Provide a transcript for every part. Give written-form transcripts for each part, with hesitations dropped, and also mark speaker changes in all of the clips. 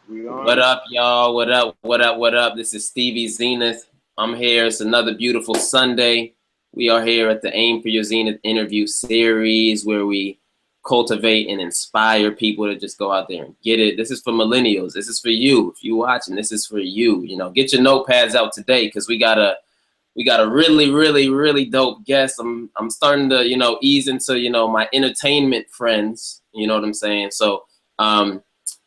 Speaker 1: We
Speaker 2: What
Speaker 1: on?
Speaker 2: up, y'all? What up? What up? What up? This is Stevie Zenith. I'm here. It's another beautiful Sunday. We are here at the Aim for Your Zenith interview series where we cultivate and inspire people to just go out there and get it. This is for millennials. This is for you. If you watching, this is for you. You know, get your notepads out today because we got a really, really, really dope guest. I'm starting to, ease into, my entertainment friends. You know what I'm saying? So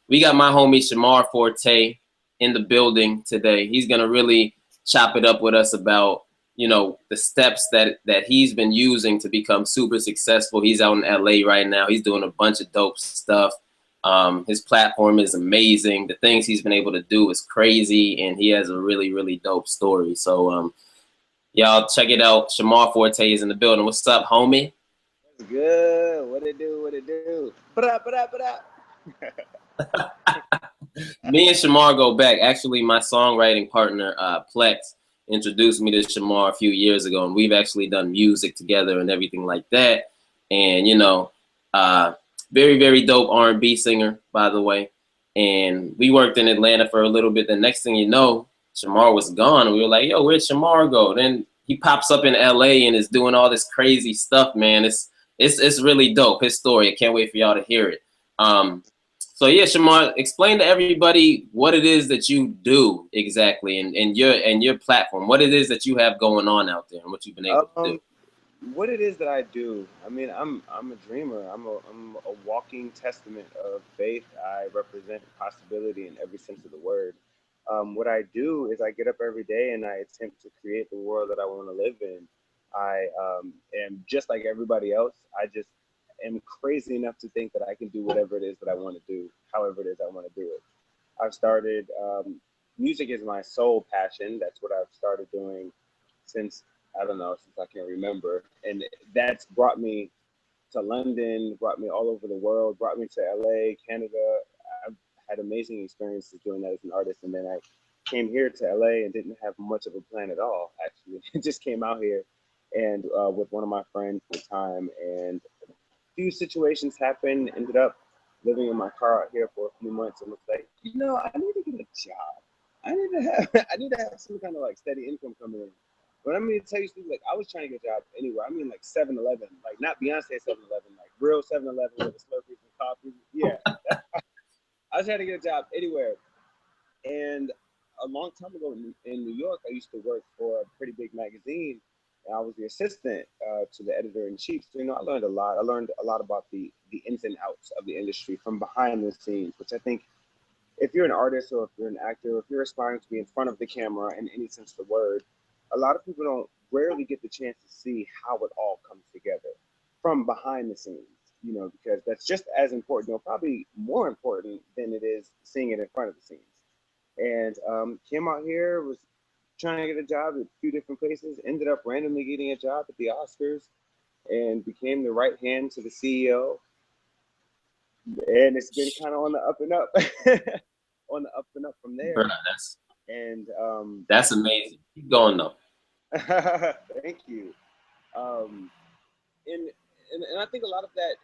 Speaker 2: we got my homie Shamar Forte in the building today. He's gonna really chop it up with us about, the steps that he's been using to become super successful. He's out in LA right now. He's doing a bunch of dope stuff. His platform is amazing. The things he's been able to do is crazy, and he has a really, really dope story. So y'all check it out. Shamar Forte is in the building. What's up, homie?
Speaker 1: What's good? What it do? What it do? Ba-da.
Speaker 2: Me and Shamar go back. Actually, my songwriting partner, Plex, introduced me to Shamar a few years ago, and we've actually done music together and everything like that. And uh, very, very dope R&B singer, by the way. And we worked in Atlanta for a little bit. The next thing you know, Shamar was gone, and we were like, "Yo, where'd Shamar go?" Then he pops up in LA and is doing all this crazy stuff, man. It's really dope. His story. I can't wait for y'all to hear it. So yeah, Shamar, explain to everybody what it is that you do exactly, and your platform, what it is that you have going on out there, and what you've been able to do.
Speaker 1: Um, what it is that I do? I mean, I'm a dreamer. I'm a walking testament of faith. I represent possibility in every sense of the word. What I do is I get up every day and I attempt to create the world that I want to live in. I am just like everybody else. I just am crazy enough to think that I can do whatever it is that I want to do, however it is I want to do it. I've started music is my sole passion. That's what I've started doing since I don't know, since I can remember, and that's brought me to London, brought me all over the world, brought me to LA, Canada. I've had amazing experiences doing that as an artist, and then I came here to LA and didn't have much of a plan at all. Actually, just came out here and with one of my friends at the time, and a few situations happened. Ended up living in my car out here for a few months, and was like, I need to get a job. I need to have I need to have some kind of like steady income coming in. But I'm gonna tell you, Steve, like I was trying to get a job anywhere. I mean, like 7-Eleven, like not Beyonce 7-Eleven, like real 7-Eleven with the Slurpees and coffee. Yeah, I was trying to get a job anywhere. And a long time ago in New York, I used to work for a pretty big magazine, and I was the assistant to the editor in chief. So I learned a lot. I learned a lot about the ins and outs of the industry from behind the scenes, which I think if you're an artist or if you're an actor, or if you're aspiring to be in front of the camera in any sense of the word, a lot of people don't rarely get the chance to see how it all comes together from behind the scenes. Because that's just as important, probably more important than it is seeing it in front of the scenes. And came out here, was trying to get a job at a few different places, ended up randomly getting a job at the Oscars, and became the right hand to the CEO. And it's been kind of on the up and up, on the up and up from
Speaker 2: Bro,
Speaker 1: there.
Speaker 2: that's
Speaker 1: And
Speaker 2: that's amazing. Keep going though.
Speaker 1: thank you. Um, and I think a lot of that,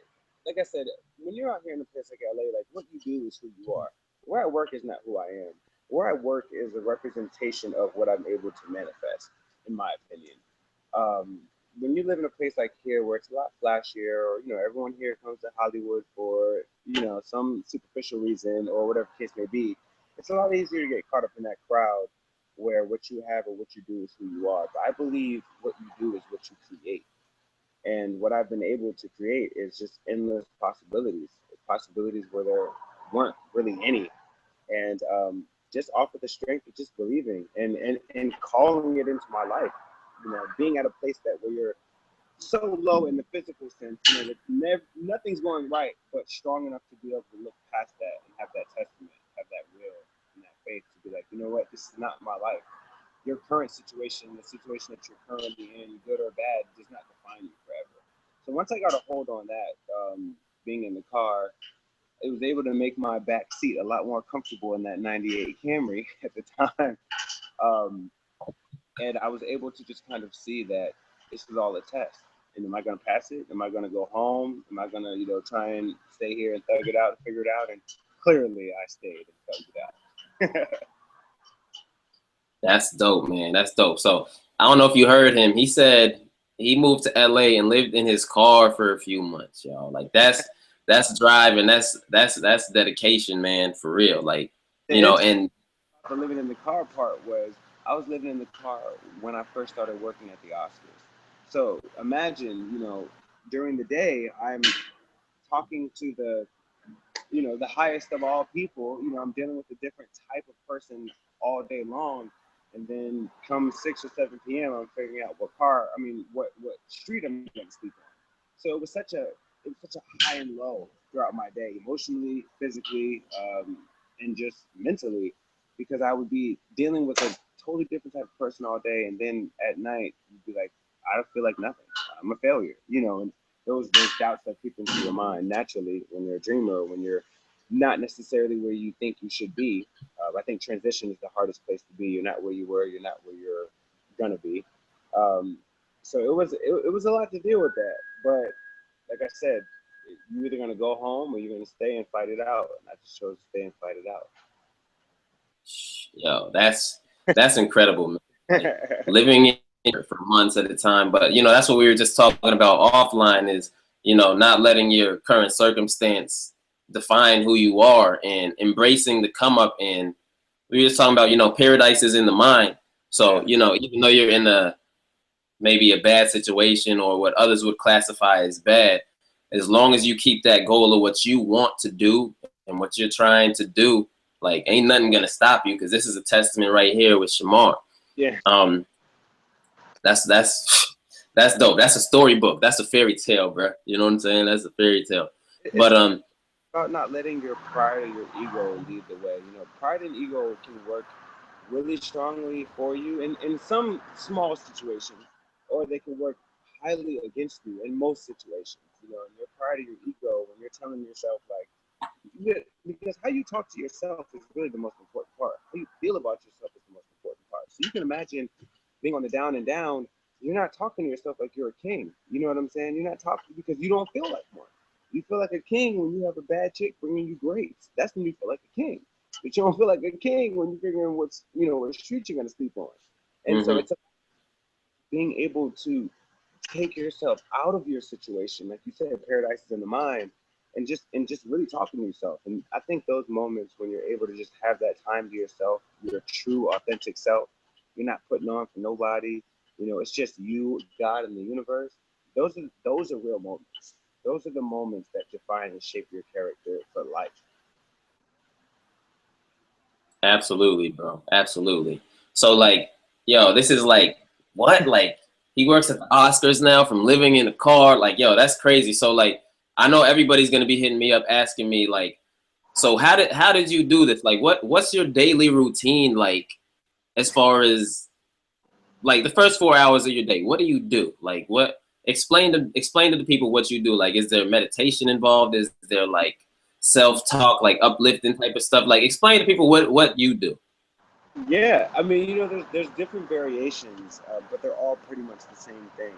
Speaker 1: like I said, when you're out here in a place like LA, like what you do is who you are. Where I work is not who I am. Where I work is a representation of what I'm able to manifest, in my opinion. Um, when you live in a place like here where it's a lot flashier, or everyone here comes to Hollywood for some superficial reason or whatever case may be, it's a lot easier to get caught up in that crowd where what you have or what you do is who you are. But I believe what you do is what you create. And what I've been able to create is just endless possibilities where there weren't really any. And just off of the strength of just believing and calling it into my life, being at a place that where you're so low in the physical sense, that nothing's going right, but strong enough to be able to look past that and have that testament, have that will and that faith to be like, you know what, this is not my life. Your current situation, the situation that you're currently in, good or bad, does not define you forever. So once I got a hold on that, being in the car, it was able to make my back seat a lot more comfortable in that 98 Camry at the time. Um, and I was able to just kind of see that this is all a test. And am I gonna pass it? Am I gonna go home? Am I gonna, you know, try and stay here and thug it out and figure it out? And clearly I stayed and thugged it out.
Speaker 2: That's dope, man. That's dope. So I don't know if you heard him. He said he moved to LA and lived in his car for a few months, y'all. Like that's driving. That's dedication, man, for real. Like,
Speaker 1: The
Speaker 2: you know,
Speaker 1: interesting
Speaker 2: and
Speaker 1: the living in the car part was I was living in the car when I first started working at the Oscars. So imagine, you know, during the day I'm talking to the, you know, the highest of all people. You know, I'm dealing with a different type of person all day long, and then come 6 or 7 p.m., I'm figuring out what street I'm going to sleep on. So it was such a high and low throughout my day, emotionally, physically, and just mentally, because I would be dealing with a totally different type of person all day, and then at night you'd be like, I don't feel like nothing. I'm a failure, you know. And those doubts that creep into your mind naturally when you're a dreamer, when you're not necessarily where you think you should be. I think transition is the hardest place to be. You're not where you were. You're not where you're gonna be. Um, so it was a lot to deal with that. But like I said, you're either gonna go home or you're gonna stay and fight it out. And I just chose to stay and fight it out.
Speaker 2: yo, that's incredible, man. Like living in for months at a time. But you know, that's what we were just talking about offline is, you know, not letting your current circumstance define who you are and embracing the come up. And we were just talking about, you know, paradise is in the mind. So,
Speaker 1: Yeah.
Speaker 2: you know, even though you're in a maybe a bad situation or what others would classify as bad, as long as you keep that goal of what you want to do and what you're trying to do, like ain't nothing gonna stop you, because this is a testament right here with Shamar.
Speaker 1: Yeah.
Speaker 2: Um, that's that's dope. That's a storybook. That's a fairy tale, bro. You know what I'm saying? That's a fairy tale.
Speaker 1: It's
Speaker 2: But
Speaker 1: about not letting your pride or your ego lead the way. You know, pride and ego can work really strongly for you in some small situations, or they can work highly against you in most situations. You know, and your pride or your ego, when you're telling yourself like, because how you talk to yourself is really the most important part. How you feel about yourself is the most important part. So you can imagine being on the down and down. You're not talking to yourself like you're a king. You know what I'm saying? You're not talking because you don't feel like one. You feel like a king when you have a bad chick bringing you grapes. That's when you feel like a king. But you don't feel like a king when you're figuring what's, you know, what street you're gonna sleep on. And so
Speaker 2: mm-hmm,
Speaker 1: it's being able to take yourself out of your situation, like you said, paradise is in the mind, and just really talking to yourself. And I think those moments when you're able to just have that time to yourself, your true authentic self, you're not putting on for nobody. You know, it's just you, God, and the universe. Those are real moments. Those are the moments that define and shape your character for life.
Speaker 2: absolutely, bro. Absolutely. So like, yo, this is like what? Like he works at the Oscars now from living in a car. Like, yo, that's crazy. So like I know everybody's gonna be hitting me up asking me like, so how did you do this? Like what's your daily routine like as far as like the first 4 hours of your day? What do you do? Like what explain to the people what you do. Like is there meditation involved? Is there like self-talk, like uplifting type of stuff? Like explain to people what you do.
Speaker 1: Yeah, I mean, you know, there's different variations, but they're all pretty much the same thing.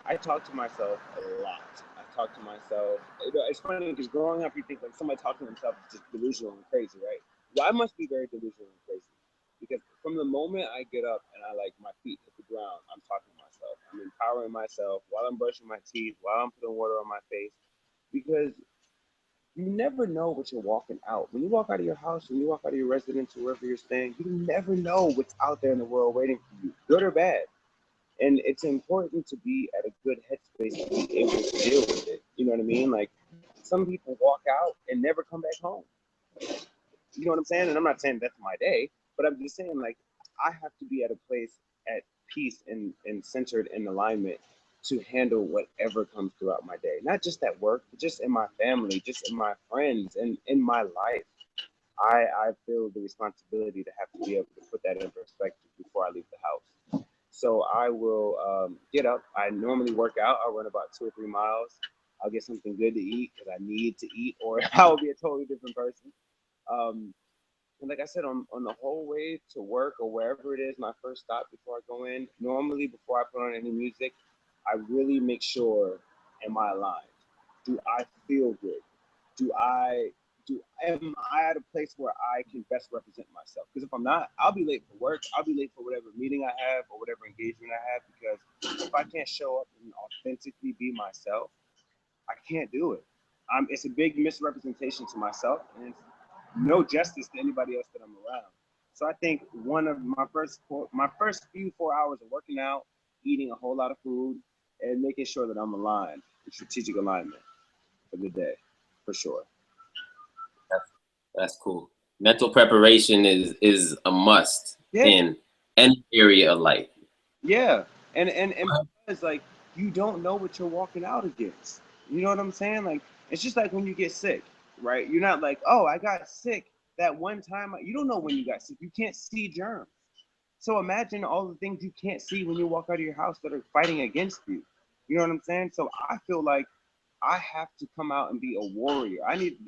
Speaker 1: I talk to myself a lot. I talk to myself. It's funny because growing up, you think like somebody talking to themselves is just delusional and crazy, right? Well, I must be very delusional and crazy because from the moment I get up and I like my feet hit the ground, I'm talking to myself. I'm empowering myself while I'm brushing my teeth, while I'm putting water on my face, because you never know what you're walking out. When you walk out of your house, when you walk out of your residence, or wherever you're staying, you never know what's out there in the world waiting for you, good or bad. And it's important to be at a good headspace to be able to deal with it. You know what I mean? Like some people walk out and never come back home. You know what I'm saying? And I'm not saying that's my day, but I'm just saying like I have to be at a place at peace and centered in alignment to handle whatever comes throughout my day. Not just at work, but just in my family, just in my friends, and in my life. I feel the responsibility to have to be able to put that in perspective before I leave the house. So I will get up. I normally work out. I'll run about 2 or 3 miles. I'll get something good to eat because I need to eat, or I will be a totally different person. Um, and like I said, on the whole way to work or wherever it is, my first stop before I go in, normally before I put on any music, I really make sure, am I aligned? Do I feel good? Do I am I at a place where I can best represent myself? Because if I'm not, I'll be late for work. I'll be late for whatever meeting I have or whatever engagement I have. Because if I can't show up and authentically be myself, I can't do it. It's a big misrepresentation to myself, and it's no justice to anybody else that I'm around. So I think one of my first few 4 hours of working out, eating a whole lot of food, and making sure that I'm aligned, strategic alignment for the day, for sure.
Speaker 2: That's cool. Mental preparation is a must in any area of life.
Speaker 1: Yeah, and because like you don't know what you're walking out against. You know what I'm saying? Like it's just like when you get sick, right? You're not like, oh, I got sick that one time. You don't know when you got sick. You can't see germs. So imagine all the things you can't see when you walk out of your house that are fighting against you. You know what I'm saying? So I feel like I have to come out and be a warrior.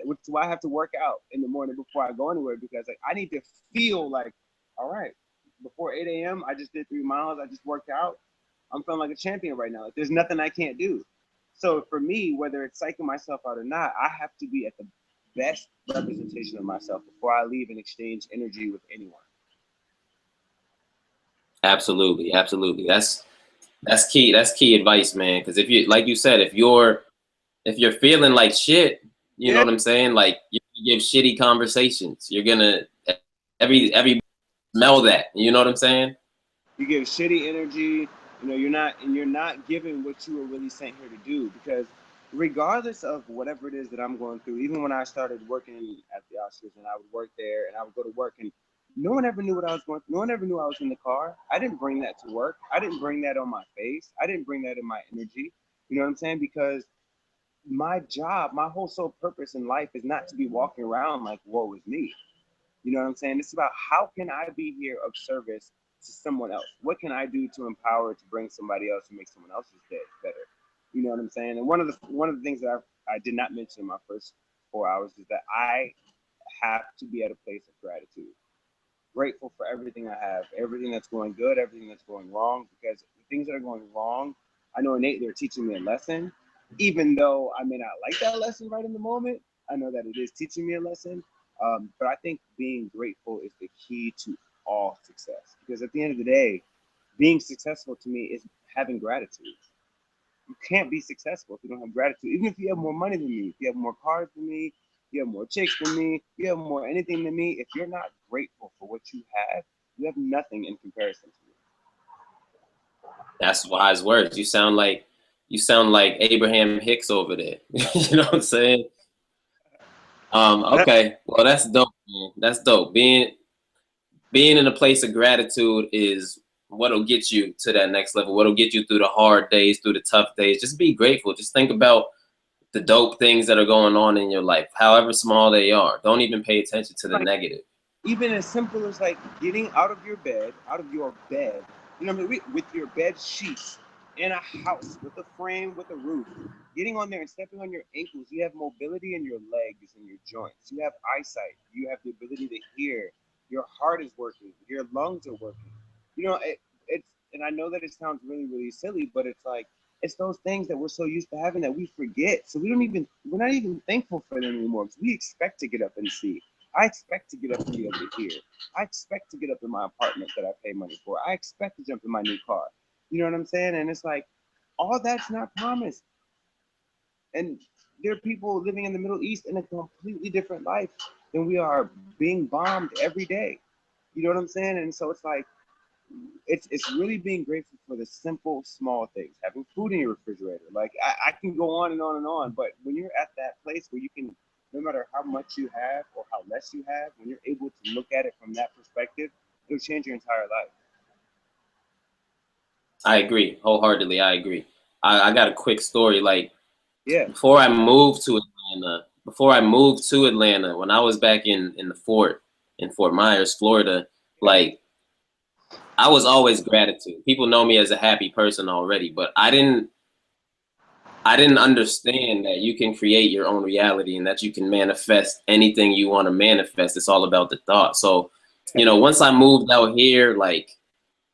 Speaker 1: Which is why I have to work out in the morning before I go anywhere, because like I need to feel like, all right, before 8 a.m., I just did 3 miles. I just worked out. I'm feeling like a champion right now. Like there's nothing I can't do. So for me, whether it's psyching myself out or not, I have to be at the best representation of myself before I leave and exchange energy with anyone.
Speaker 2: Absolutely, absolutely. That's key. That's key advice, man. Because if you, like you said, if you're feeling like shit, you know what I'm saying? Like you give shitty conversations, you're gonna every smell that. You know what I'm saying?
Speaker 1: You give shitty energy. You know, you're not giving what you were really sent here to do. Because regardless of whatever it is that I'm going through, even when I started working at the Oscars and I would work there and I would go to work and no one ever knew what I was going through. No one ever knew I was in the car. I didn't bring that to work. I didn't bring that on my face. I didn't bring that in my energy. You know what I'm saying? Because my job, my whole sole purpose in life is not to be walking around like, woe is me. You know what I'm saying? It's about how can I be here of service to someone else? What can I do to empower, to bring somebody else and make someone else's day better? You know what I'm saying? And one of the things that I did not mention in my first 4 hours is that I have to be at a place of gratitude. Grateful for everything I have, everything that's going good, everything that's going wrong, because the things that are going wrong, I know innately they're teaching me a lesson. Even though I may not like that lesson right in the moment, I know that it is teaching me a lesson. But I think being grateful is the key to all success. Because at the end of the day, being successful to me is having gratitude. You can't be successful if you don't have gratitude. Even if you have more money than me, if you have more cars than me, you have more chicks than me, you have more anything than me, if you're not grateful for what you have nothing in comparison to me.
Speaker 2: That's wise words. You sound like Abraham Hicks over there. You know what I'm saying? Okay. Well, that's dope, man. That's dope. Being in a place of gratitude is what'll get you to that next level. What'll get you through the hard days, through the tough days. Just be grateful. Just think about the dope things that are going on in your life, however small they are. Don't even pay attention to the negative.
Speaker 1: Even as simple as like getting out of your bed, you know what I mean, with your bed sheets in a house with a frame, with a roof, getting on there and stepping on your ankles. You have mobility in your legs and your joints. You have eyesight. You have the ability to hear. Your heart is working. Your lungs are working. You know, it's, and I know that it sounds really, really silly, but it's like, it's those things that we're so used to having that we forget. So we're not even thankful for them anymore, because we expect to get up and see. I expect to get up and be able to hear. I expect to get up in my apartment that I pay money for. I expect to jump in my new car. You know what I'm saying? And it's like, all that's not promised. And there are people living in the Middle East in a completely different life than we are, being bombed every day. You know what I'm saying? And so it's like, it's really being grateful for the simple, small things. Having food in your refrigerator. Like I can go on and on and on, but when you're at that place where you can, no matter how much you have or how less you have, when you're able to look at it from that perspective, it'll change your entire life.
Speaker 2: I agree wholeheartedly. I agree. I got a quick story. Like,
Speaker 1: yeah,
Speaker 2: before I moved to Atlanta, when I was back in Fort Myers, Florida, like, I was always gratitude. People know me as a happy person already, but I didn't understand that you can create your own reality and that you can manifest anything you want to manifest. It's all about the thought. So, you know, once I moved out here, like,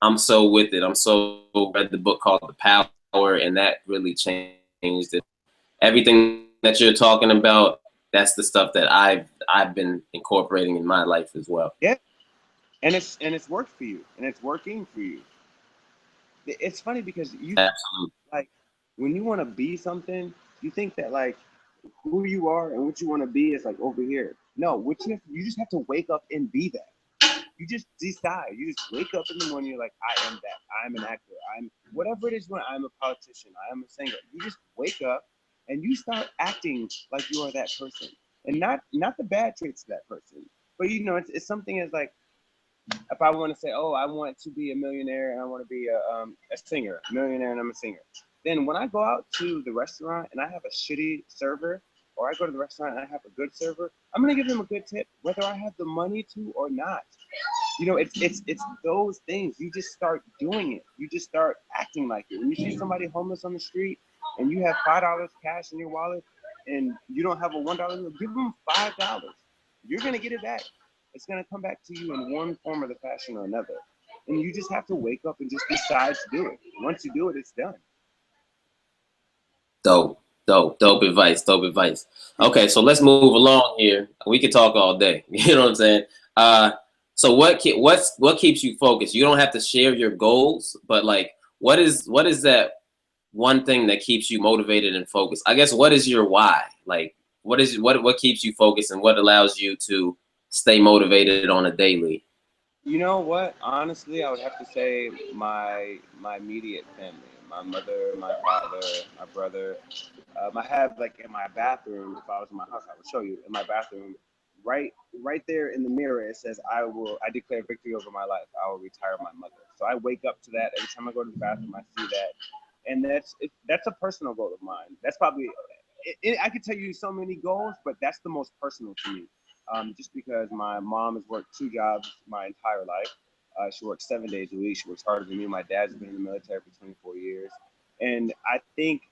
Speaker 2: I'm so with it. I'm so read the book called The Power and that really changed it. Everything that you're talking about, that's the stuff that I've been incorporating in my life as well.
Speaker 1: Yeah, and it's worked for you, and it's working for you. It's funny because you
Speaker 2: Absolutely.
Speaker 1: like when you want to be something, you think that like who you are and what you want to be is like over here. No, you just have to wake up and be that. You just decide. You just wake up in the morning. You're like, I am that. I'm an actor. I'm whatever it is. When I'm a politician, I am a singer. You just wake up and you start acting like you are that person, and not the bad traits of that person. But you know, it's something as like if I want to say, oh, I want to be a millionaire and I want to be a singer, millionaire and I'm a singer. Then when I go out to the restaurant and I have a shitty server, or I go to the restaurant and I have a good server, I'm gonna give them a good tip, whether I have the money to or not. You know, it's those things. You just start doing it. You just start acting like it. When you see somebody homeless on the street and you have $5 cash in your wallet and you don't have a $1, give them $5. You're gonna get it back. It's gonna come back to you in one form or the fashion or another. And you just have to wake up and just decide to do it. Once you do it, it's done.
Speaker 2: Dope advice. Dope advice. Okay, so let's move along here. We could talk all day. You know what I'm saying? So what keeps you focused? You don't have to share your goals, but like, what is that one thing that keeps you motivated and focused? I guess what is your why? Like, what keeps you focused and what allows you to stay motivated on a daily?
Speaker 1: You know what? Honestly, I would have to say my immediate family, my mother, my father, my brother. I have like in my bathroom. If I was in my house, I would show you in my bathroom, right there in the mirror. It says, I declare victory over my life. I will retire my mother." So I wake up to that every time I go to the bathroom. I see that, and that's a personal goal of mine. That's probably I could tell you so many goals, but that's the most personal to me. Just because my mom has worked 2 jobs my entire life. She works 7 days a week. She works harder than me. My dad's been in the military for 24 years. And I think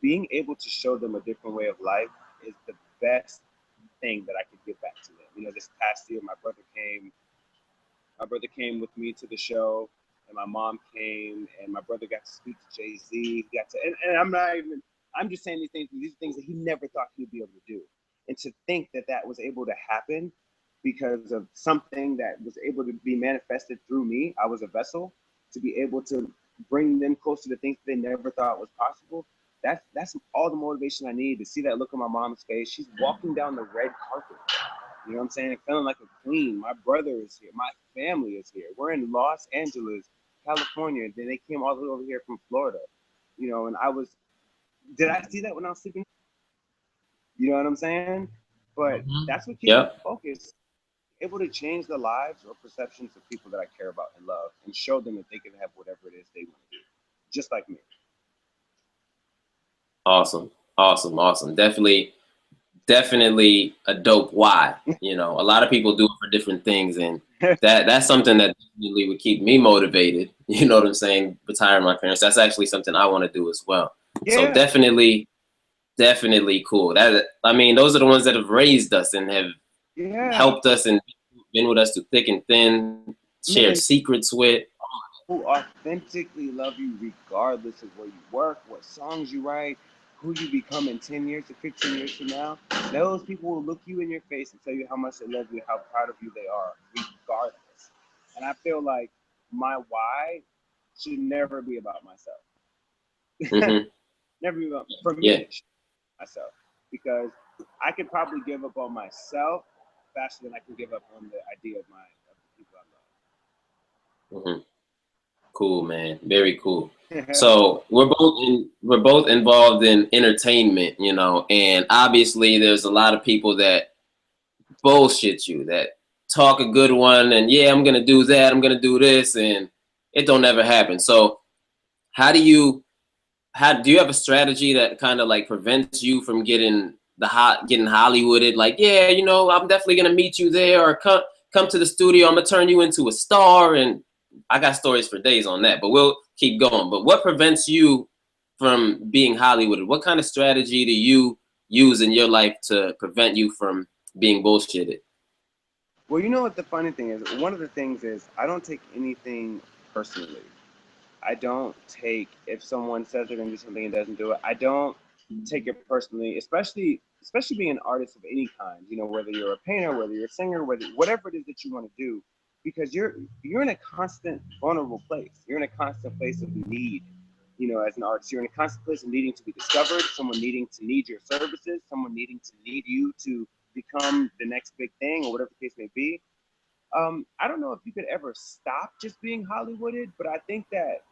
Speaker 1: being able to show them a different way of life is the best thing that I could give back to them. You know, this past year, my brother came with me to the show, and my mom came, and my brother got to speak to Jay-Z. He got to, and I'm just saying these are things that he never thought he'd be able to do. And to think that that was able to happen because of something that was able to be manifested through me, I was a vessel to be able to bring them closer to things they never thought was possible. That's all the motivation I need to see that look on my mom's face. She's walking down the red carpet. You know what I'm saying? Feeling like a queen. My brother is here. My family is here. We're in Los Angeles, California. Then they came all the way over here from Florida. You know, and did I see that when I was sleeping? You know what I'm saying? But that's what keeps me
Speaker 2: Yep.
Speaker 1: focused. Able to change the lives or perceptions of people that I care about and love and show them that they can have whatever it is they want to do, just like me.
Speaker 2: Awesome. Definitely a dope why. You know, a lot of people do it for different things, and that's something that definitely would keep me motivated. You know what I'm saying? Retiring my parents. That's actually something I want to do as well. So
Speaker 1: Yeah,
Speaker 2: definitely cool. That, I mean, those are the ones that have raised us and have
Speaker 1: yeah.
Speaker 2: helped us and been with us through thick and thin, shared
Speaker 1: Man,
Speaker 2: secrets with.
Speaker 1: who authentically love you regardless of where you work, what songs you write, who you become in 10 years or 15 years from now. Those people will look you in your face and tell you how much they love you, how proud of you they are, regardless. And I feel like my why should never be about myself.
Speaker 2: Hmm.
Speaker 1: Never be about, for me,
Speaker 2: Yeah.
Speaker 1: it should be myself. Because I could probably give up on myself faster than I can give up on the idea of the people
Speaker 2: Hmm. Cool, man. Very cool.
Speaker 1: I love.
Speaker 2: So we're both involved in entertainment, you know, and obviously there's a lot of people that bullshit you, that talk a good one, and yeah, I'm gonna do that, I'm gonna do this, and it don't ever happen. So how do you have a strategy that kind of like prevents you from getting Hollywooded? Like, yeah, you know, I'm definitely gonna meet you there, or come to the studio. I'm gonna turn you into a star. And I got stories for days on that, but we'll keep going. But what prevents you from being Hollywooded? What kind of strategy do you use in your life to prevent you from being bullshitted?
Speaker 1: Well, you know what the funny thing is? One of the things is I don't take anything personally. I don't take, if someone says they're gonna do something and doesn't do it, I don't take it personally, especially being an artist of any kind, you know, whether you're a painter, whether you're a singer, whatever it is that you want to do, because you're in a constant vulnerable place. You're in a constant place of need, you know, as an artist. You're in a constant place of needing to be discovered, someone needing to need your services, someone needing to need you to become the next big thing or whatever the case may be. I don't know if you could ever stop just being Hollywooded, but I think that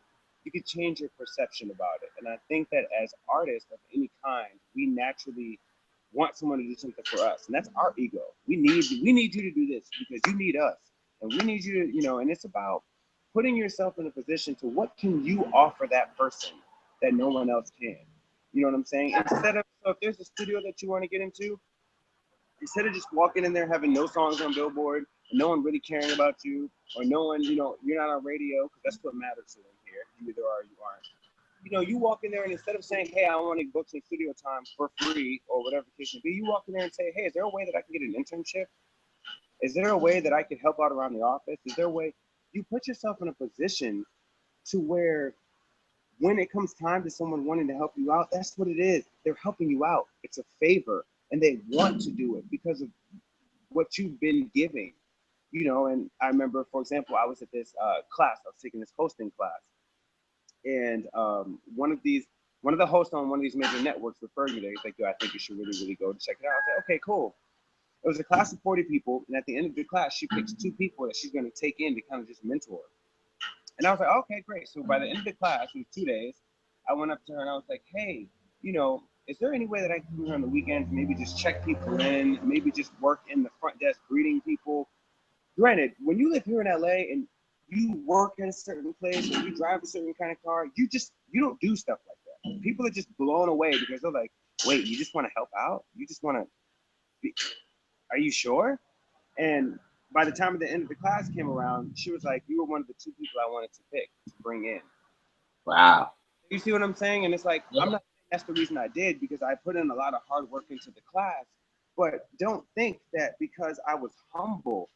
Speaker 1: you could change your perception about it. And I think that as artists of any kind, we naturally want someone to do something for us, and that's our ego. We need you to do this because you need us, and we need you to, you know. And it's about putting yourself in a position to what can you offer that person that no one else can. You know what I'm saying? Instead of, so if there's a studio that you want to get into, instead of just walking in there having no songs on Billboard, and no one really caring about you, or no one, you know, you're not on radio, because that's what matters to them here. You either are or you aren't. You know, you walk in there and instead of saying, hey, I want to book some studio time for free or whatever the case may be, you walk in there and say, hey, is there a way that I can get an internship? Is there a way that I could help out around the office? Is there a way? You put yourself in a position to where when it comes time to someone wanting to help you out, that's what it is. They're helping you out. It's a favor, and they want to do it because of what you've been giving, you know. And I remember, for example, I was at this class. I was taking this hosting class, and one of the hosts on one of these major networks referred me there. He's like, yo, I think you should really go to check it out. I was like, okay, cool. It was a class of 40 people, and at the end of the class, she picks 2 people that she's going to take in to kind of just mentor. And I was like, okay, great. So by the end of the class, it was 2 days, I went up to her and I was like, hey, you know, is there any way that I can come here on the weekends, maybe just check people in, maybe just work in the front desk greeting people? Granted, when you live here in LA and you work in a certain place or you drive a certain kind of car, you don't do stuff like that. People are just blown away because they're like, wait, you just want to help out? You just want to be, are you sure? And by the time the end of the class came around, she was like, you were one of the 2 people I wanted to pick to bring in.
Speaker 2: Wow.
Speaker 1: You see what I'm saying? And it's like,
Speaker 2: Yeah.
Speaker 1: I'm not saying that's the reason I did, because I put in a lot of hard work into the class. But don't think that because I was humble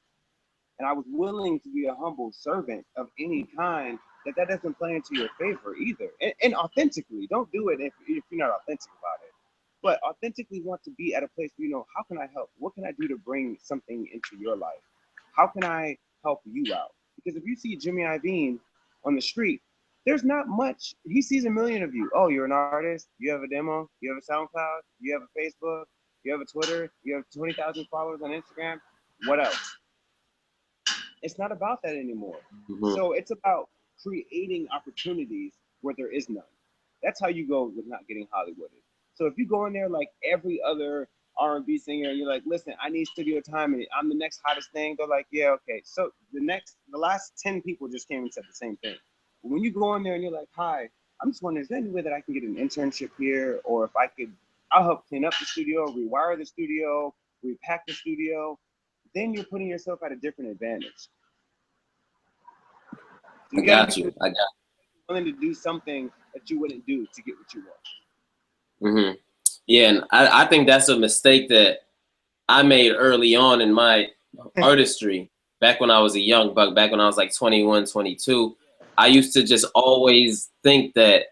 Speaker 1: and I was willing to be a humble servant of any kind, that doesn't play into your favor either. And authentically, don't do it if you're not authentic about it. But authentically want to be at a place where, you know, how can I help? What can I do to bring something into your life? How can I help you out? Because if you see Jimmy Iovine on the street, there's not much. He sees a million of you. Oh, you're an artist. You have a demo. You have a SoundCloud. You have a Facebook. You have a Twitter. You have 20,000 followers on Instagram. What else? It's not about that anymore.
Speaker 2: Mm-hmm.
Speaker 1: So it's about creating opportunities where there is none. That's how you go with not getting Hollywooded. So if you go in there like every other R&B singer and you're like, listen, I need studio time and I'm the next hottest thing, they're like, yeah, okay. So the last 10 people just came and said the same thing. But when you go in there and you're like, hi, I'm just wondering, is there any way that I can get an internship here? Or if I'll help clean up the studio, rewire the studio, repack the studio. Then you're putting yourself at a different advantage.
Speaker 2: I
Speaker 1: You gotta
Speaker 2: got
Speaker 1: be
Speaker 2: you. I got
Speaker 1: willing to do something that you wouldn't do to get what you
Speaker 2: you. Mm-hmm. Yeah, and I think that's a mistake that I made early on in my
Speaker 1: want.
Speaker 2: artistry. Back when I was a young buck, back when I was like 21, 22, I used to just always think that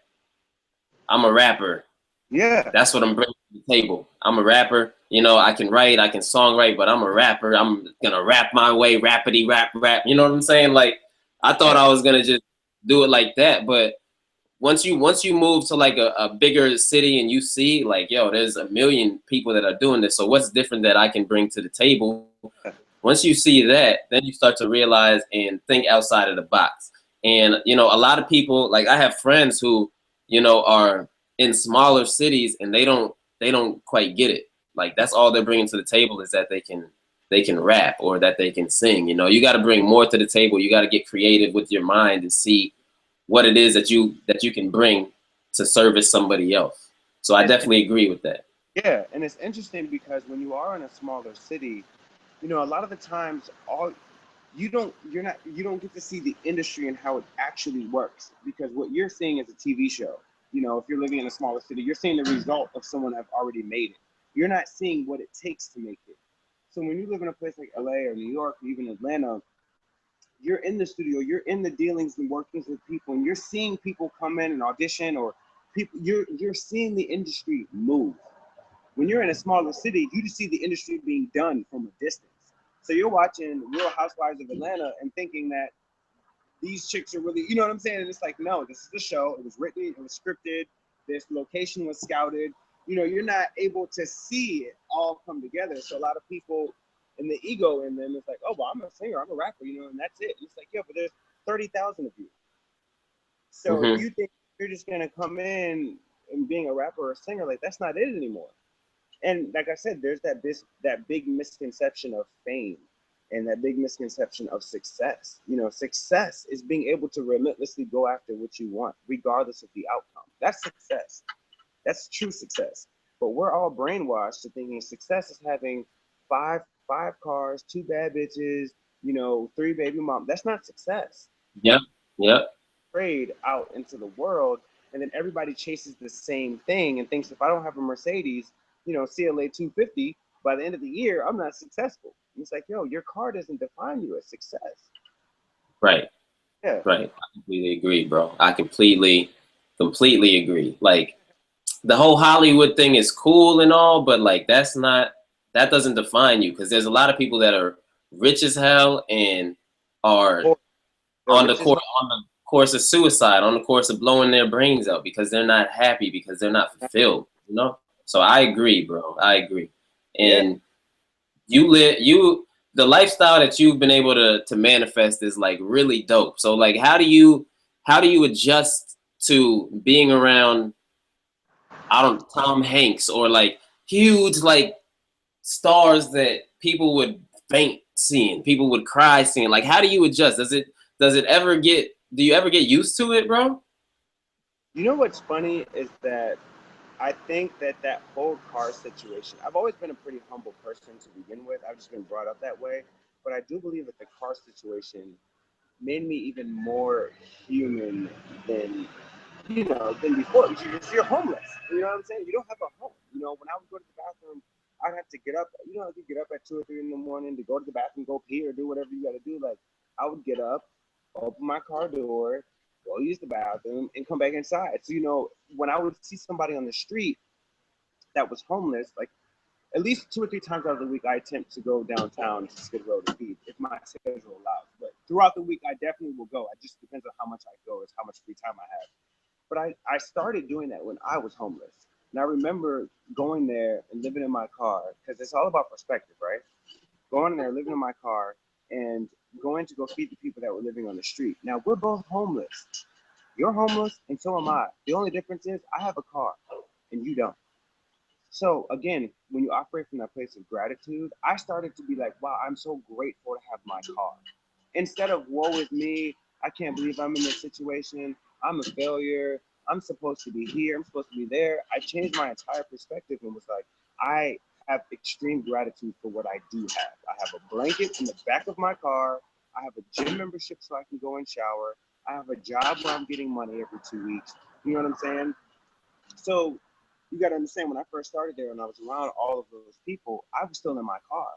Speaker 2: I'm a rapper.
Speaker 1: Yeah.
Speaker 2: That's what I'm bringing to the table. I'm a rapper. You know, I can write, I can songwrite, but I'm a rapper. I'm gonna rap my way, rapidy rap. You know what I'm saying? Like, I thought I was gonna just do it like that, but once you move to like a bigger city and you see like, yo, there's a million people that are doing this. So what's different that I can bring to the table? Once you see that, then you start to realize and think outside of the box. And, you know, a lot of people, like I have friends who, you know, are in smaller cities and they don't quite get it. Like that's all they're bringing to the table is that they can rap or that they can sing. You know, you got to bring more to the table. You got to get creative with your mind and see what it is that you can bring to service somebody else. So I definitely agree with that.
Speaker 1: Yeah, and it's interesting because when you are in a smaller city, you know, a lot of the times you don't get to see the industry and how it actually works, because what you're seeing is a TV show. You know, if you're living in a smaller city, you're seeing the result of someone have already made it. You're not seeing what it takes to make it. So when you live in a place like LA or New York or even Atlanta, you're in the studio, you're in the dealings and workings with people, and you're seeing people come in and audition, or people, you're seeing the industry move. When you're in a smaller city, you just see the industry being done from a distance. So you're watching Real Housewives of Atlanta and thinking that these chicks are really, you know what I'm saying? And it's like, no, this is the show. It was written, it was scripted, this location was scouted. You know, you're not able to see it all come together. So a lot of people in the ego in them, it's like, oh, well, I'm a singer, I'm a rapper, you know, and that's it. And it's like, yeah, but there's 30,000 of you. So if you think you're just gonna come in and being a rapper or a singer, like that's not it anymore. And like I said, there's that big misconception of fame and that big misconception of success. You know, success is being able to relentlessly go after what you want, regardless of the outcome. That's success. That's true success. But we're all brainwashed to thinking success is having five cars, 2 bad bitches, you know, 3 baby moms. That's not success.
Speaker 2: Yep. Yep.
Speaker 1: Trade out into the world, and then everybody chases the same thing and thinks if I don't have a Mercedes, you know, CLA 250, by the end of the year, I'm not successful. And it's like, yo, your car doesn't define you as success.
Speaker 2: Right.
Speaker 1: Yeah.
Speaker 2: Right. I completely agree, bro. I completely agree. Like, the whole Hollywood thing is cool and all, but like that doesn't define you, because there's a lot of people that are rich as hell and are on the course of suicide, on the course of blowing their brains out because they're not happy, because they're not fulfilled, you know? So I agree, bro. I agree. And the lifestyle that you've been able to manifest is like really dope. So like how do you adjust to being around, I don't, Tom Hanks or like huge like stars that people would faint seeing, people would cry seeing? Like how do you adjust? Do you ever get used to it, bro?
Speaker 1: You know what's funny is that I think that whole car situation, I've always been a pretty humble person to begin with. I've just been brought up that way. But I do believe that the car situation made me even more human than, you know, than before. Because you're homeless. You know what I'm saying? You don't have a home. You know, when I would go to the bathroom, I'd have to get up. You know, I could get up at 2 or 3 in the morning to go to the bathroom, go pee or do whatever you got to do. Like, I would get up, open my car door, go use the bathroom, and come back inside. So, you know, when I would see somebody on the street that was homeless, like at least 2 or 3 times out of the week, I attempt to go downtown to Skid Row to feed if my schedule allows. But throughout the week, I definitely will go. It just depends on how much I go, is how much free time I have. But I started doing that when I was homeless. And I remember going there and living in my car, because it's all about perspective, right? Going in there, living in my car, and going to go feed the people that were living on the street. Now, we're both homeless. You're homeless, and so am I. The only difference is I have a car, and you don't. So again, when you operate from that place of gratitude, I started to be like, wow, I'm so grateful to have my car. Instead of woe is me, I can't believe I'm in this situation, I'm a failure, I'm supposed to be here, I'm supposed to be there. I changed my entire perspective and was like, I have extreme gratitude for what I do have. I have a blanket in the back of my car. I have a gym membership so I can go and shower. I have a job where I'm getting money every 2 weeks. You know what I'm saying? So you got to understand, when I first started there and I was around all of those people, I was still in my car.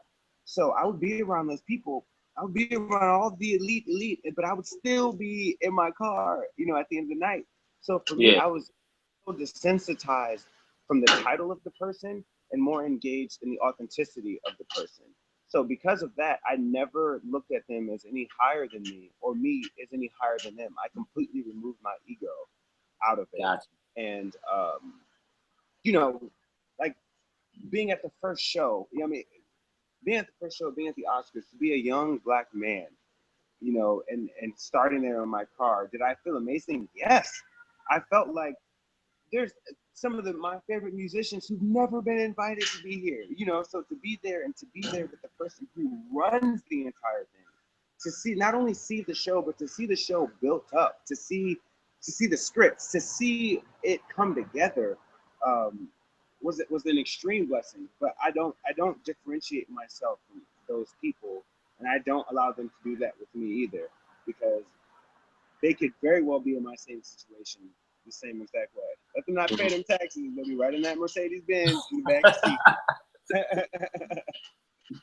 Speaker 1: So I would be around those people. I would be around all the elite, but I would still be in my car, you know, at the end of the night. So for me, I was so desensitized from the title of the person and more engaged in the authenticity of the person. So because of that, I never looked at them as any higher than me or me as any higher than them. I completely removed my ego out of it.
Speaker 2: Gotcha.
Speaker 1: And, you know, like being at the first show, you know, I mean, being at the first show, being at the Oscars, to be a young Black man, you know, and starting there in my car, did I feel amazing? Yes. I felt like there's some of my favorite musicians who've never been invited to be here, you know, so to be there and to be there with the person who runs the entire thing, to see, not only see the show, but to see the show built up, to see the scripts, to see it come together, was an extreme blessing. But I don't differentiate myself from those people, and I don't allow them to do that with me either, because they could very well be in my same situation the same exact way. Let them not pay them taxes, they'll be right in that Mercedes Benz in the back seat.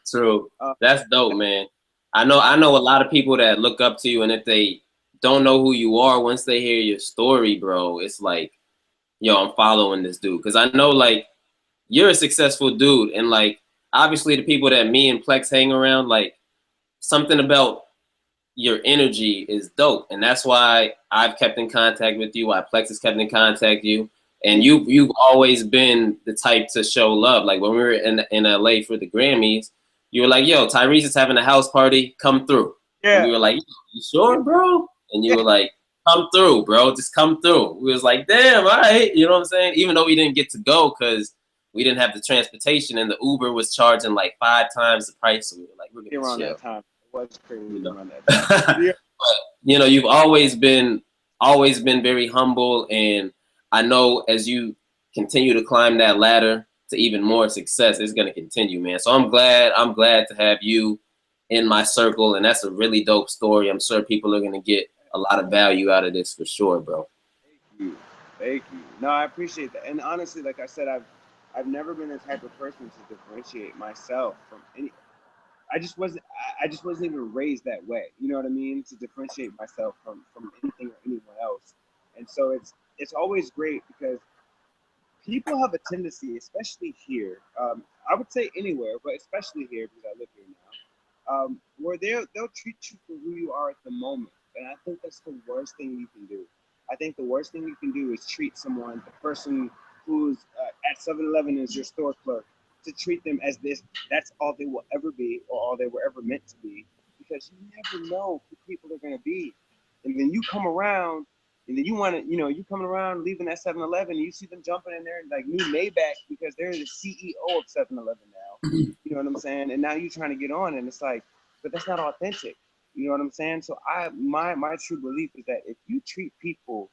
Speaker 2: True. That's dope, man. I know a lot of people that look up to you, and if they don't know who you are, once they hear your story, bro, it's like, yo, I'm following this dude. Because I know, like, you're a successful dude, and, like, obviously the people that me and Plex hang around, like, something about your energy is dope, and that's why I've kept in contact with you, why Plex has kept in contact with you, and you've always been the type to show love. Like when we were in LA for the Grammys, you were like, yo, Tyrese is having a house party, come through. And we
Speaker 1: Yeah.
Speaker 2: were like, you sure, bro? And you
Speaker 1: Yeah.
Speaker 2: were like, come through, bro, just come through. We was like, damn, all right, you know what I'm saying? Even though we didn't get to go because we didn't have the transportation, and the Uber was charging like 5 times the price, so we were like, we're gonna
Speaker 1: Around
Speaker 2: chill,
Speaker 1: that time. It was
Speaker 2: you
Speaker 1: crazy
Speaker 2: know.
Speaker 1: around that time. Yeah.
Speaker 2: You know, you've always been very humble, and I know as you continue to climb that ladder to even more success, it's going to continue, man. So I'm glad to have you in my circle, and that's a really dope story. I'm sure people are going to get a lot of value out of this for sure, bro.
Speaker 1: Thank you. Thank you. No, I appreciate that. And honestly, like I said, I've never been the type of person to differentiate myself from any. I just wasn't even raised that way. You know what I mean? To differentiate myself from anything or anyone else. And so it's always great because people have a tendency, especially here. I would say anywhere, but especially here because I live here now, where they'll treat you for who you are at the moment. And I think that's the worst thing you can do. I think the worst thing you can do is treat someone, the person who's at 7-Eleven is your store clerk, to treat them as this. That's all they will ever be, or all they were ever meant to be, because you never know who people are going to be. And then you come around, and then you want to, you coming around leaving that 7-Eleven, and you see them jumping in there like new Maybach because they're the CEO of 7-Eleven now. You know what I'm saying? And now you're trying to get on, and it's like, but that's not authentic. You know what I'm saying? So my true belief is that if you treat people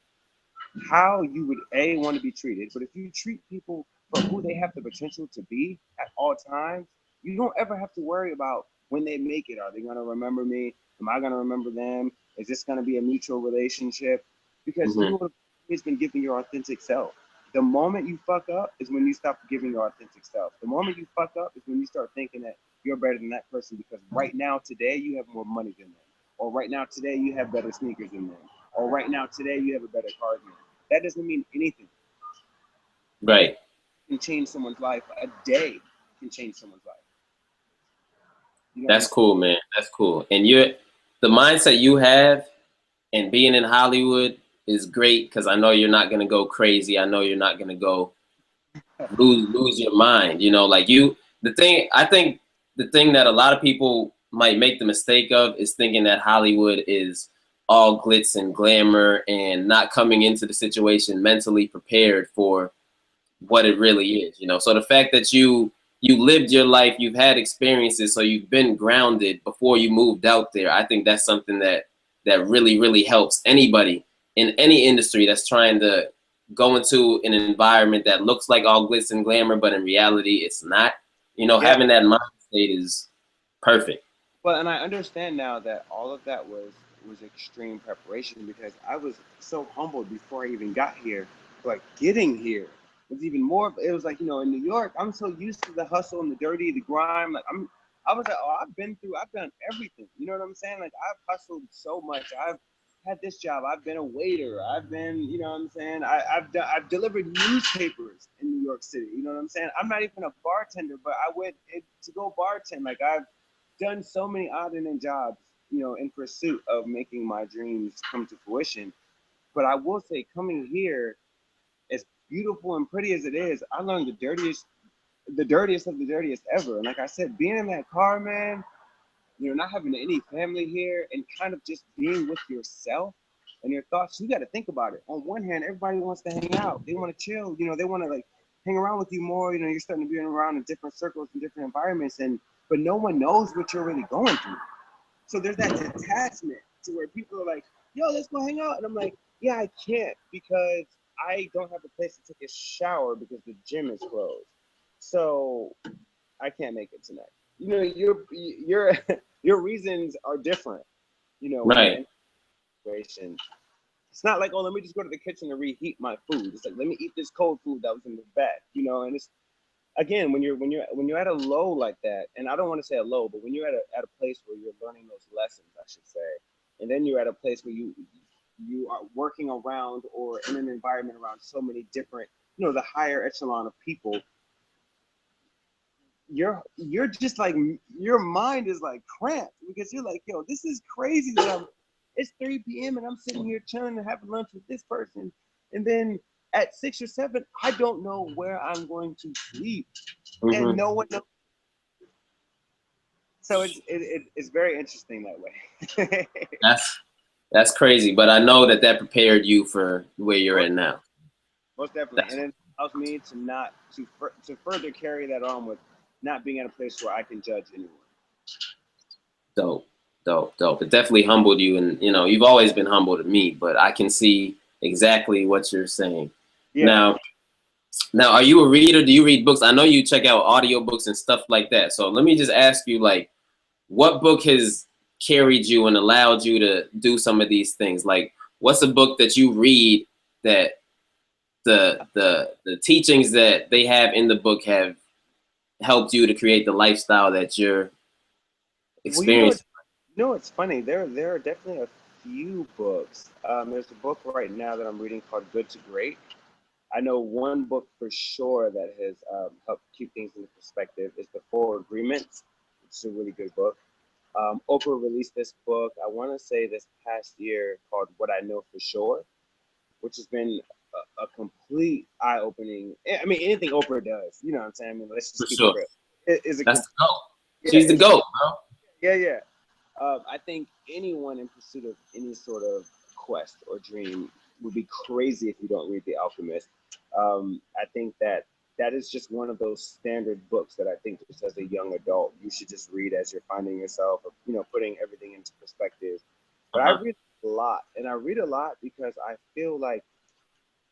Speaker 1: how you would want to be treated, but if you treat people for who they have the potential to be at all times, you don't ever have to worry about when they make it. Are they going to remember me? Am I going to remember them? Is this going to be a mutual relationship? Because
Speaker 2: Hmm.
Speaker 1: you have always been giving your authentic self. The moment you fuck up is when you stop giving your authentic self. The moment you fuck up is when you start thinking that you're better than that person because right now, today, you have more money than them. Or right now, today, you have better sneakers than them. Or right now, today, you have a better car than them. That doesn't mean anything. A day
Speaker 2: Right.
Speaker 1: can change someone's life. A day can change someone's life. You know what I'm
Speaker 2: That's
Speaker 1: saying?
Speaker 2: cool, man. That's cool. And the mindset you have and being in Hollywood is great because I know you're not gonna go crazy. I know you're not gonna go lose your mind. You know, like I think the thing that a lot of people might make the mistake of is thinking that Hollywood is all glitz and glamour and not coming into the situation mentally prepared for what it really is, you know. So the fact that you lived your life, you've had experiences, so you've been grounded before you moved out there. I think that's something that really helps anybody in any industry that's trying to go into an environment that looks like all glitz and glamour, but in reality it's not. You know,
Speaker 1: Yeah.
Speaker 2: having that mind state is perfect.
Speaker 1: Well, and I understand now that all of that was extreme preparation because I was so humbled before I even got here. Like getting here was even more. It was like in New York, I'm so used to the hustle and the dirty, the grime. I was like, oh, I've done everything. You know what I'm saying? Like I've hustled so much. I've had this job. I've been a waiter. I've been, what I'm saying? I've delivered newspapers in New York City. You know what I'm saying? I'm not even a bartender, but I went to go bartend. Like I've done so many odd and end jobs, in pursuit of making my dreams come to fruition. But I will say, coming here, as beautiful and pretty as it is, I learned the dirtiest of the dirtiest ever. And like I said, being in that car, man, not having any family here and kind of just being with yourself and your thoughts, you got to think about it. On one hand, everybody wants to hang out. They want to chill. They want to like hang around with you more. You're starting to be around in different circles and different environments, but no one knows what you're really going through. So there's that detachment to where people are like, yo, let's go hang out. And I'm like, yeah, I can't because I don't have a place to take a shower because the gym is closed. So I can't make it tonight. Your your reasons are different. When you're
Speaker 2: Right.
Speaker 1: in a situation, it's not like, oh, let me just go to the kitchen and reheat my food. It's like, let me eat this cold food that was in the back. And it's again when you're at a low like that, and I don't want to say a low, but when you're at a place where you're learning those then you're at a place where you are working around or in an environment around so many different, the higher echelon of people. You're just like, your mind is like cramped because you're like, yo, this is crazy that it's 3 p.m. and I'm sitting here chilling and having lunch with this person, and then at 6 or 7 I don't know where I'm going to sleep, and no one knows. So it's very interesting that way.
Speaker 2: That's crazy, but I know that prepared you for where you're at now.
Speaker 1: Most definitely, and it allows me to further carry that on with not being at a place where I can judge anyone.
Speaker 2: Dope. It definitely humbled you, and you've always been humble to me, but I can see exactly what you're saying. Yeah. Now, are you a reader? Do you read books? I know you check out audiobooks and stuff like that. So let me just ask you, like, what book has carried you and allowed you to do some of these things? Like, what's a book that you read that the teachings that they have in the book have helped you to create the lifestyle that you're experiencing?
Speaker 1: Well, it's funny. There are definitely a few books. There's a book right now that I'm reading called Good to Great. I know one book for sure that has helped keep things in perspective is The Four Agreements, which is a really good book. Oprah released this book, I want to say this past year, called What I Know for Sure, which has been a complete eye-opening. I mean, anything Oprah does, you know what I'm saying? I mean, let's just keep it real. That's the GOAT.
Speaker 2: She's the GOAT, bro.
Speaker 1: Yeah. I think anyone in pursuit of any sort of quest or dream would be crazy if you don't read The Alchemist. I think that is just one of those standard books that I think just as a young adult you should just read as you're finding yourself, putting everything into perspective. But I read a lot, and I read a lot because I feel like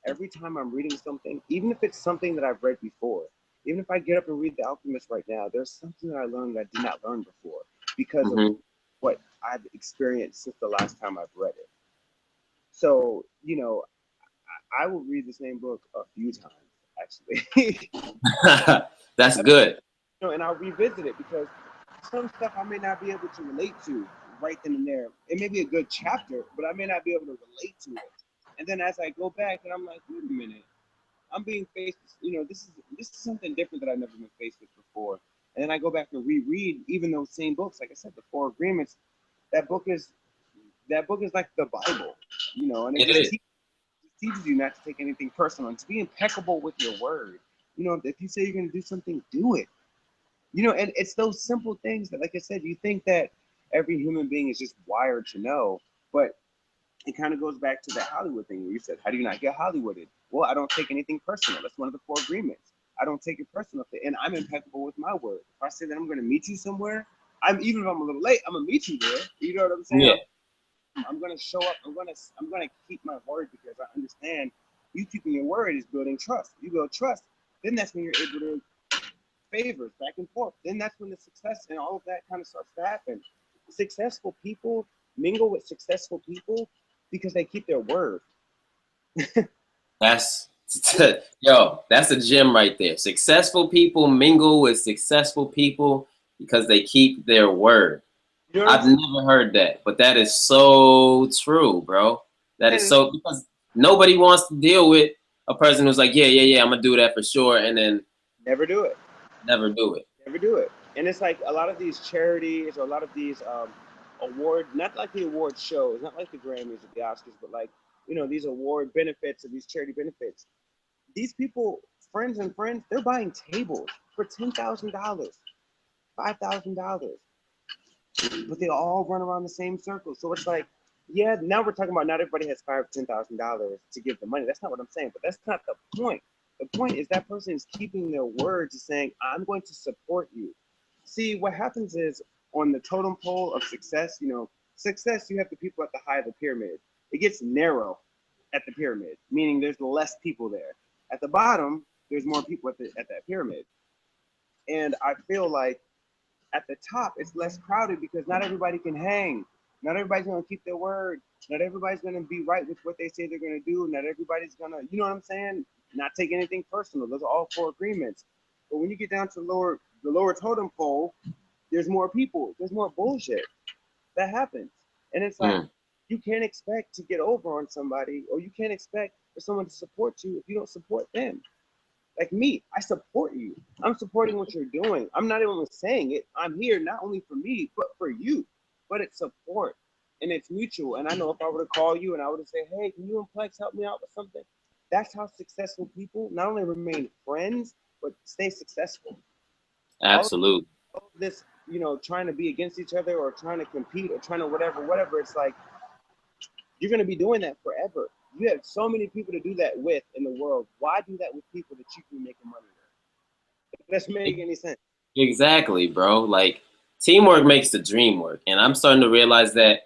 Speaker 1: every time I'm reading something, even if it's something that I've read before, even if I get up and read The Alchemist right now, there's something that I learned that I did not learn before because of what I've experienced since the last time I've read it. So, I will read the same book a few times, actually.
Speaker 2: That's good.
Speaker 1: And I'll revisit it because some stuff I may not be able to relate to right then and there. It may be a good chapter, but I may not be able to relate to it. And then as I go back and I'm like, wait a minute, I'm being faced, this is something different that I've never been faced with before. And then I go back and reread even those same books. Like I said, The Four Agreements, that book is like the Bible, and it just teaches you not to take anything personal and to be impeccable with your word. If you say you're going to do something, do it. And it's those simple things that, like I said, you think that every human being is just wired to know, but it kind of goes back to the Hollywood thing where you said, how do you not get Hollywooded? Well, I don't take anything personal. That's one of the 4 agreements. I don't take it personal, and I'm impeccable with my word. If I say that I'm going to meet you somewhere, even if I'm a little late, I'm gonna meet you there. You know what I'm saying? Yeah. I'm gonna show up. I'm gonna keep my word because I understand you keeping your word is building trust. You build trust, then that's when you're able to favors back and forth. Then that's when the success and all of that kind of starts to happen. Successful people mingle with successful people because they keep their word.
Speaker 2: That's that's a gem right there. Successful people mingle with successful people because they keep their word. I've never heard that, but that is so true, bro. That is so, because nobody wants to deal with a person who's like, yeah, I'm gonna do that for sure, and then
Speaker 1: never do it.
Speaker 2: Never do it.
Speaker 1: And it's like a lot of these charities or a lot of these award, not like the award shows, not like the Grammys or the Oscars, but like, these award benefits or these charity benefits. These people, friends, they're buying tables for $10,000, $5,000, but they all run around the same circle. So it's like, yeah, now we're talking about not everybody has $5,000 or $10,000 to give the money. That's not what I'm saying, but that's not the point. The point is that person is keeping their word to saying, I'm going to support you. See, what happens is on the totem pole of success, success, you have the people at the high of the pyramid. It gets narrow at the pyramid, meaning there's less people there. At the bottom, there's more people at that pyramid. And I feel like at the top, it's less crowded because not everybody can hang. Not everybody's going to keep their word. Not everybody's going to be right with what they say they're going to do. Not everybody's going to, you know what I'm saying? Not take anything personal. Those are all 4 agreements. But when you get down to the lower totem pole, there's more people. There's more bullshit that happens. And it's like, You can't expect to get over on somebody, or you can't expect for someone to support you if you don't support them. Like me, I support you. I'm supporting what you're doing. I'm not even saying it. I'm here not only for me, but for you. But it's support and it's mutual. And I know if I were to call you and I would say, hey, can you and Plex help me out with something? That's how successful people not only remain friends, but stay successful.
Speaker 2: Absolutely.
Speaker 1: All of this, you know, trying to be against each other or trying to compete or trying to whatever, it's like you're going to be doing that forever. You have so many people to do that with in the world. Why do that with people that you can be making money with? It doesn't make any sense.
Speaker 2: Exactly, bro. Like, teamwork makes the dream work. And I'm starting to realize that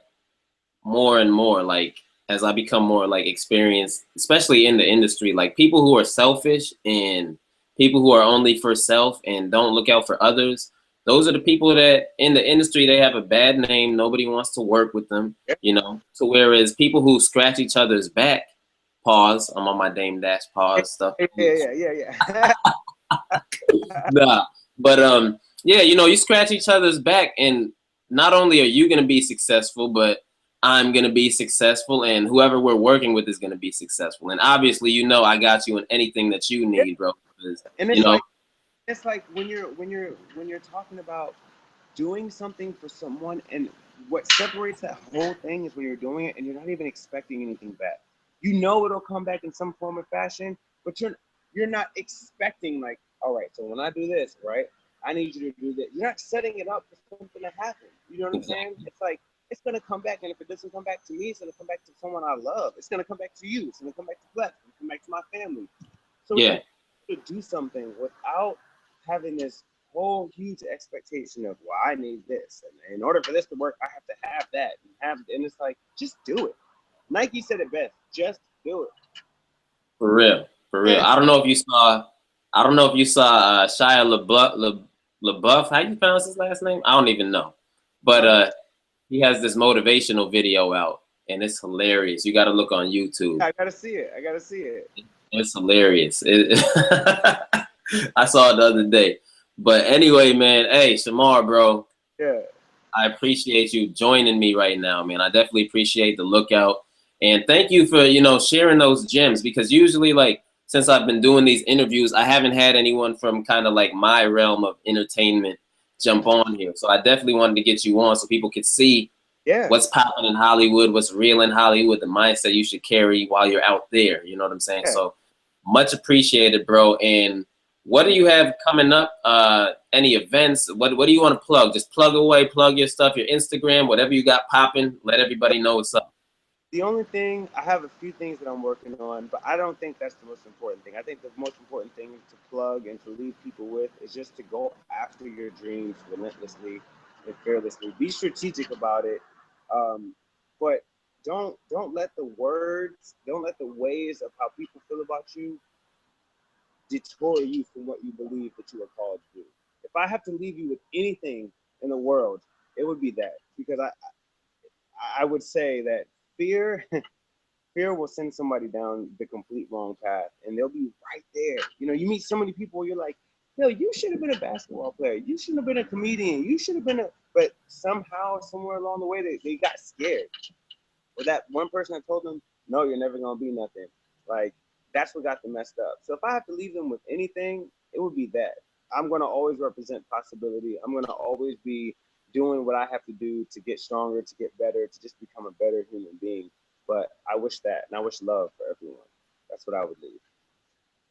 Speaker 2: more and more, like, as I become more like experienced, especially in the industry, like people who are selfish and people who are only for self and don't look out for others, those are the people that in the industry, they have a bad name. Nobody wants to work with them, you know. So whereas people who scratch each other's back, pause, I'm on my Dame Dash pause stuff.
Speaker 1: Yeah.
Speaker 2: Nah, but yeah, you know, you scratch each other's back, and not only are you gonna be successful, but I'm gonna be successful, and whoever we're working with is gonna be successful. And obviously, you know, I got you in anything that you need, bro.
Speaker 1: And
Speaker 2: You know,
Speaker 1: it's like when you're talking about doing something for someone, and what separates that whole thing is when you're doing it and you're not even expecting anything back. You know it'll come back in some form or fashion, but you're not expecting, like, all right, so when I do this, right, I need you to do this. You're not setting it up for something to happen. You know what I'm saying? It's like it's gonna come back, and if it doesn't come back to me, it's gonna come back to someone I love. It's gonna come back to you. It's gonna come back to Flex. It's gonna come back to my family. So
Speaker 2: yeah.
Speaker 1: to do something without having this whole huge expectation of, well, I need this, and in order for this to work, I have to have that and it's like, just do it. Nike said it best: just do it.
Speaker 2: For real, for real. I don't know if you saw. I don't know if you saw Shia LaBeouf. How you pronounce his last name? I don't even know. But he has this motivational video out, and it's hilarious. You got to look on YouTube.
Speaker 1: I gotta see it. I gotta see it.
Speaker 2: It's hilarious. I saw it the other day. But anyway, man. Hey, Shamar, bro.
Speaker 1: Yeah.
Speaker 2: I appreciate you joining me right now, man. I definitely appreciate the lookout. And thank you for, you know, sharing those gems, because usually, like, since I've been doing these interviews, I haven't had anyone from kind of like my realm of entertainment jump on here. So I definitely wanted to get you on so people could see what's popping in Hollywood, what's real in Hollywood, the mindset you should carry while you're out there. You know what I'm saying? So much appreciated, bro. And what do you have coming up? Any events? What do you want to plug? Just plug away, plug your stuff, your Instagram, whatever you got popping. Let everybody know what's up.
Speaker 1: The only thing, I have a few things that I'm working on, but I don't think that's the most important thing. I think the most important thing to plug and to leave people with is just to go after your dreams relentlessly and fearlessly. Be strategic about it, but don't let the words, don't let the ways of how people feel about you detour you from what you believe that you are called to do. If I have to leave you with anything in the world, it would be that, because I would say that fear fear will send somebody down the complete wrong path, and they'll be right there. You know, you meet so many people where you're like, yo, you should have been a basketball player. You should have been a comedian. You should have been but somehow, somewhere along the way, they got scared. Or that one person that told them, no, you're never going to be nothing. Like, that's what got them messed up. So if I have to leave them with anything, it would be that. I'm going to always represent possibility. I'm going to always be doing what I have to do to get stronger, to get better, to just become a better human being. But I wish that, and I wish love for everyone. That's what I would leave.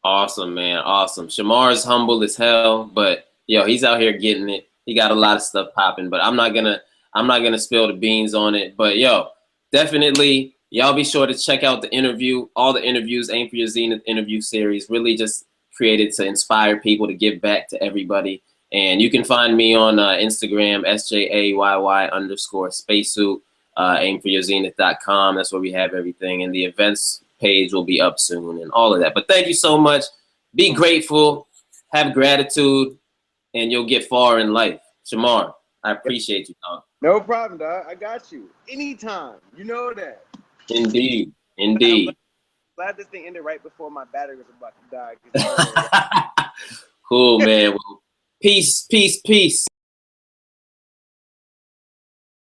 Speaker 2: Awesome, man. Awesome. Shamar is humble as hell, but yo, he's out here getting it. He got a lot of stuff popping, but I'm not gonna spill the beans on it. But yo, definitely, y'all be sure to check out the interview. All the interviews, Aim for Your Zenith interview series, really just created to inspire people to give back to everybody. And you can find me on Instagram, SJAYY_spacesuit, aimforyourzenith.com. That's where we have everything. And the events page will be up soon and all of that. But thank you so much. Be grateful, have gratitude, and you'll get far in life. Shamar, I appreciate you, dog.
Speaker 1: No problem, dog. I got you. Anytime. You know that.
Speaker 2: Indeed. Indeed.
Speaker 1: Glad this thing ended right before my battery was about to die.
Speaker 2: Cool, man. Well, peace, peace, peace.